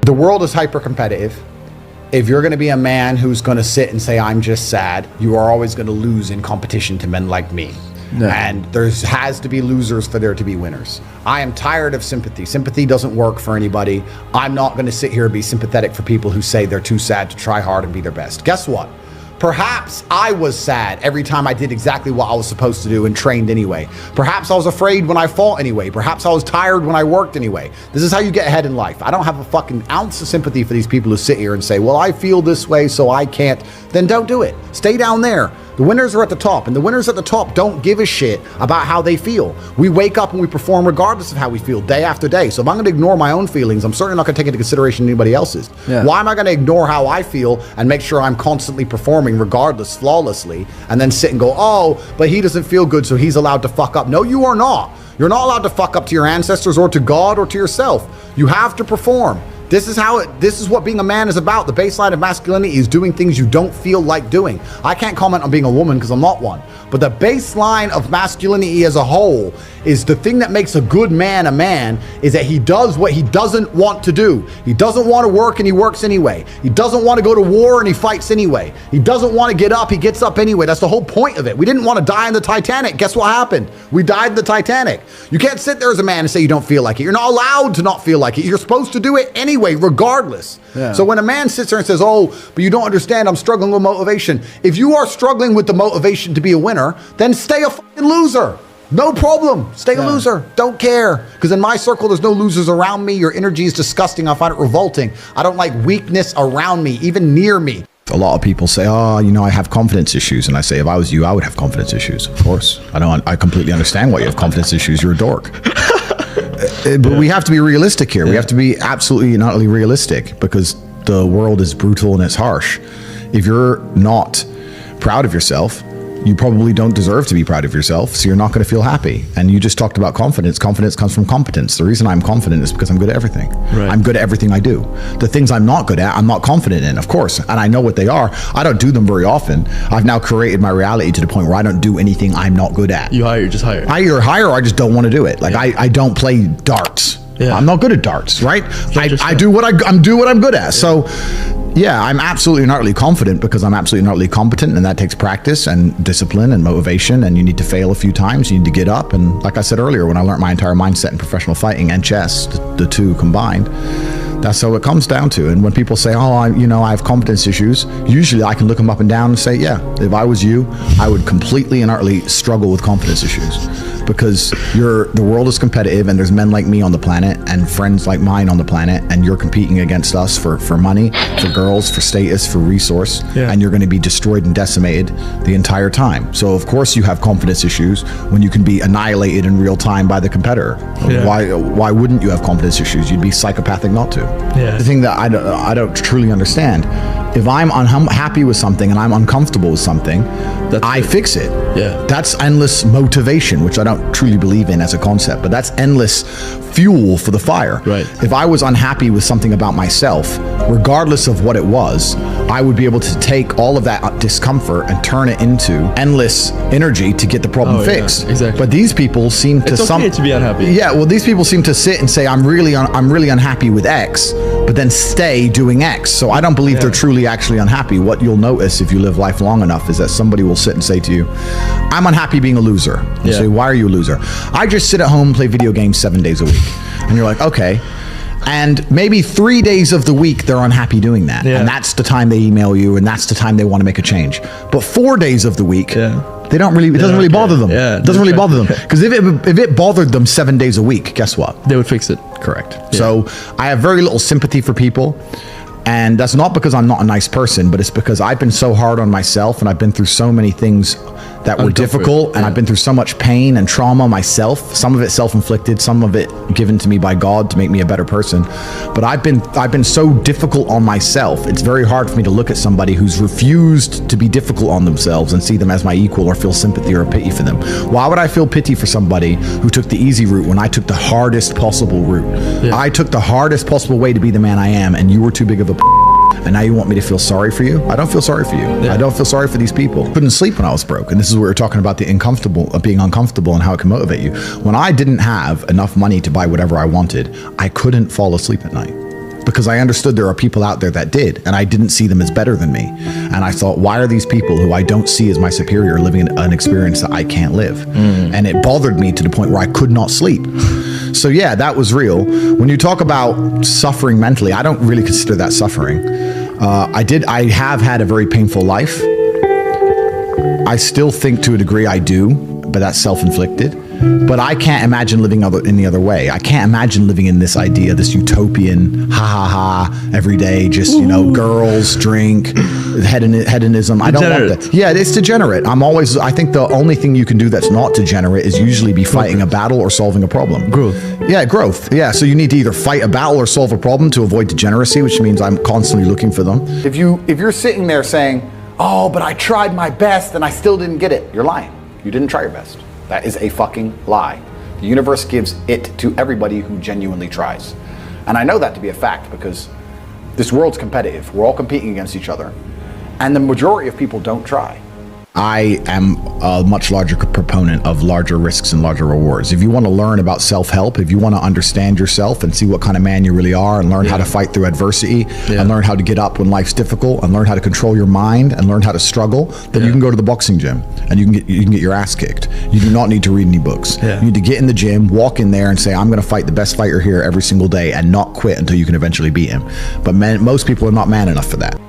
The world is hyper competitive. If you're going to be a man who's going to sit and say, I'm just sad, you are always going to lose in competition to men like me. No. And there has to be losers for there to be winners. I am tired of sympathy. Sympathy doesn't work for anybody. I'm not going to sit here and be sympathetic for people who say they're too sad to try hard and be their best. Guess what? Perhaps I was sad every time I did exactly what I was supposed to do and trained anyway. Perhaps I was afraid when I fought anyway. Perhaps I was tired when I worked anyway. This is how you get ahead in life. I don't have a fucking ounce of sympathy for these people who sit here and say, well, I feel this way, so I can't. Then don't do it. Stay down there. The winners are at the top, and the winners at the top don't give a shit about how they feel. We wake up and we perform regardless of how we feel day after day. So if I'm going to ignore my own feelings, I'm certainly not going to take into consideration anybody else's. Yeah. Why am I going to ignore how I feel and make sure I'm constantly performing regardless, flawlessly, and then sit and go, oh, but he doesn't feel good, so he's allowed to fuck up. No, you are not. You're not allowed to fuck up to your ancestors or to God or to yourself. You have to perform. This is what being a man is about. The baseline of masculinity is doing things you don't feel like doing. I can't comment on being a woman because I'm not one. But the baseline of masculinity as a whole is the thing that makes a good man a man is that he does what he doesn't want to do. He doesn't want to work and he works anyway. He doesn't want to go to war and he fights anyway. He doesn't want to get up, he gets up anyway. That's the whole point of it. We didn't want to die in the Titanic. Guess what happened? We died in the Titanic. You can't sit there as a man and say you don't feel like it. You're not allowed to not feel like it. You're supposed to do it anyway, regardless. Yeah. So when a man sits there and says, oh, but you don't understand, I'm struggling with motivation. If you are struggling with the motivation to be a winner, then stay a fucking loser. No problem. Stay a loser. Don't care. Because in my circle, there's no losers around me. Your energy is disgusting. I find it revolting. I don't like weakness around me, even near me. A lot of people say, oh, you know, I have confidence issues. And I say, if I was you, I would have confidence issues. Of course. I completely understand why you have confidence issues. You're a dork. But we have to be realistic here. We have to be absolutely not only realistic because the world is brutal and it's harsh. If you're not proud of yourself, you probably don't deserve to be proud of yourself, so you're not going to feel happy. And you just talked about confidence. Confidence comes from competence. The reason I'm confident is because I'm good at everything. Right. I'm good at everything I do. The things I'm not good at, I'm not confident in, of course, and I know what they are. I don't do them very often. I've now created my reality to the point where I don't do anything I'm not good at. You just hire. I either hire or I just don't want to do it. Like I don't play darts. Yeah. I'm not good at darts, right? I do what I'm good at. Yeah. So yeah, I'm absolutely and utterly confident because I'm absolutely and utterly competent, and that takes practice and discipline and motivation, and you need to fail a few times. You need to get up, and like I said earlier, when I learned my entire mindset in professional fighting and chess, the two combined, that's how it comes down to. And when people say, oh, I have confidence issues, usually I can look them up and down and say, yeah, if I was you, I would completely and utterly struggle with confidence issues. Because the world is competitive, and there's men like me on the planet and friends like mine on the planet, and you're competing against us for money, for girls, for status, for resource, and you're going to be destroyed and decimated the entire time. So of course you have confidence issues when you can be annihilated in real time by the competitor. Yeah. Why wouldn't you have confidence issues? You'd be psychopathic not to. Yeah. The thing that I don't truly understand, if I'm unhappy with something and I'm uncomfortable with something, I fix it. Yeah. That's endless motivation, which I don't truly believe in as a concept, but that's endless fuel for the fire. Right. If I was unhappy with something about myself, regardless of what it was, I would be able to take all of that discomfort and turn it into endless energy to get the problem fixed. Yeah, exactly. But these people seem to... It's okay to be unhappy. Yeah, well, these people seem to sit and say, I'm really unhappy with X, but then stay doing X. So I don't believe they're truly actually unhappy. What you'll notice if you live life long enough is that somebody will sit and say to you, I'm unhappy being a loser. You say, why are you a loser? I just sit at home and play video games 7 days a week. And you're like, okay. And maybe 3 days of the week they're unhappy doing that. Yeah. And that's the time they email you, and that's the time they want to make a change. But 4 days of the week, they don't really, it doesn't really bother them. Yeah, it doesn't really bother them. Because if it bothered them 7 days a week, guess what? They would fix it. Correct. Yeah. So I have very little sympathy for people. And that's not because I'm not a nice person, but it's because I've been so hard on myself, and I've been through so many things that were difficult, and I've been through so much pain and trauma myself, some of it self-inflicted, some of it given to me by God to make me a better person. But I've been so difficult on myself. It's very hard for me to look at somebody who's refused to be difficult on themselves and see them as my equal or feel sympathy or pity for them. Why would I feel pity for somebody who took the easy route when I took the hardest possible route? Yeah. I took the hardest possible way to be the man I am, and you were too big of a and now you want me to feel sorry for you? I don't feel sorry for you. Yeah. I don't feel sorry for these people. Couldn't sleep when I was broke. And this is where we're talking about the being uncomfortable and how it can motivate you. When I didn't have enough money to buy whatever I wanted, I couldn't fall asleep at night. because I understood there are people out there that did, and I didn't see them as better than me. And I thought, why are these people who I don't see as my superior living an experience that I can't live? And it bothered me to the point where I could not sleep. So yeah, that was real. When you talk about suffering mentally, I don't really consider that suffering. I have had a very painful life. I still think to a degree I do, but that's self-inflicted. But I can't imagine living any other way. I can't imagine living in this idea, this utopian, every day, just, girls, drink, hedonism. I don't want that. Yeah, it's degenerate. I think the only thing you can do that's not degenerate is usually be fighting a battle or solving a problem. Growth. Yeah, growth. Yeah, so you need to either fight a battle or solve a problem to avoid degeneracy, which means I'm constantly looking for them. If you're sitting there saying, oh, but I tried my best and I still didn't get it, you're lying. You didn't try your best. That is a fucking lie. The universe gives it to everybody who genuinely tries. And I know that to be a fact because this world's competitive. We're all competing against each other. And the majority of people don't try. I am a much larger proponent of larger risks and larger rewards. If you want to learn about self-help, if you want to understand yourself and see what kind of man you really are and learn how to fight through adversity and learn how to get up when life's difficult and learn how to control your mind and learn how to struggle, then you can go to the boxing gym and you can get your ass kicked. You do not need to read any books. You need to get in the gym, walk in there and say, I'm going to fight the best fighter here every single day and not quit until you can eventually beat him. But most people are not man enough for that.